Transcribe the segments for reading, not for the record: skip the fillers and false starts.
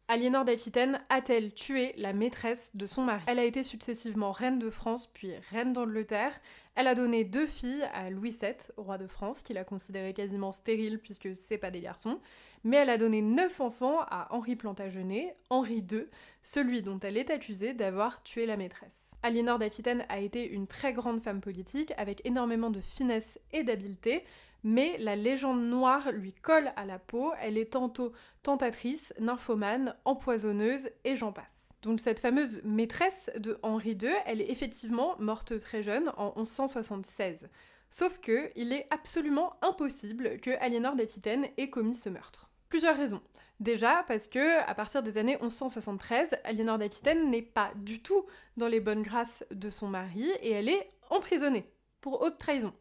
Aliénor d'Aquitaine a-t-elle tué la maîtresse de son mari? Elle a été successivement reine de France puis reine d'Angleterre. Elle a donné 2 filles à Louis VII, roi de France, qu'il a considéré quasiment stérile puisque c'est pas des garçons. Mais elle a donné 9 enfants à Henri Plantagenet, Henri II, celui dont elle est accusée d'avoir tué la maîtresse. Aliénor d'Aquitaine a été une très grande femme politique avec énormément de finesse et d'habileté, mais la légende noire lui colle à la peau, elle est tantôt tentatrice, nymphomane, empoisonneuse et j'en passe. Donc cette fameuse maîtresse de Henri II, elle est effectivement morte très jeune, en 1176. Sauf que il est absolument impossible que Aliénor d'Aquitaine ait commis ce meurtre. Plusieurs raisons. Déjà parce que, à partir des années 1173, Aliénor d'Aquitaine n'est pas du tout dans les bonnes grâces de son mari et elle est emprisonnée pour haute trahison.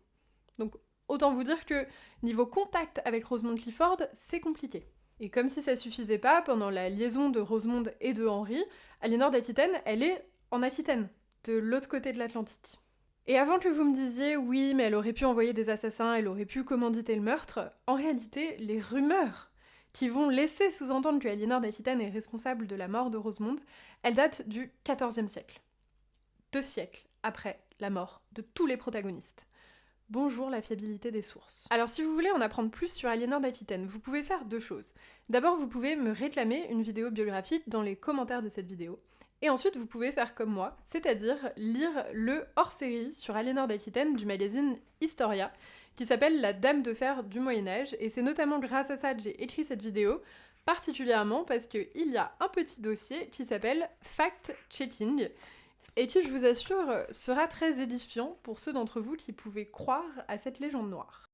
Donc autant vous dire que niveau contact avec Rosamond Clifford, c'est compliqué. Et comme si ça suffisait pas, pendant la liaison de Rosamond et de Henri, Aliénor d'Aquitaine, elle est en Aquitaine, de l'autre côté de l'Atlantique. Et avant que vous me disiez, oui, mais elle aurait pu envoyer des assassins, elle aurait pu commanditer le meurtre, en réalité, les rumeurs qui vont laisser sous-entendre que Aliénor d'Aquitaine est responsable de la mort de Rosamond, elles datent du XIVe siècle. 2 siècles après la mort de tous les protagonistes. Bonjour la fiabilité des sources. Alors si vous voulez en apprendre plus sur Aliénor d'Aquitaine, vous pouvez faire 2 choses. D'abord, vous pouvez me réclamer une vidéo biographique dans les commentaires de cette vidéo. Et ensuite, vous pouvez faire comme moi, c'est-à-dire lire le hors-série sur Aliénor d'Aquitaine du magazine Historia, qui s'appelle La Dame de Fer du Moyen-Âge, et c'est notamment grâce à ça que j'ai écrit cette vidéo, particulièrement parce qu'il y a un petit dossier qui s'appelle Fact-Checking, et qui, je vous assure, sera très édifiant pour ceux d'entre vous qui pouvaient croire à cette légende noire.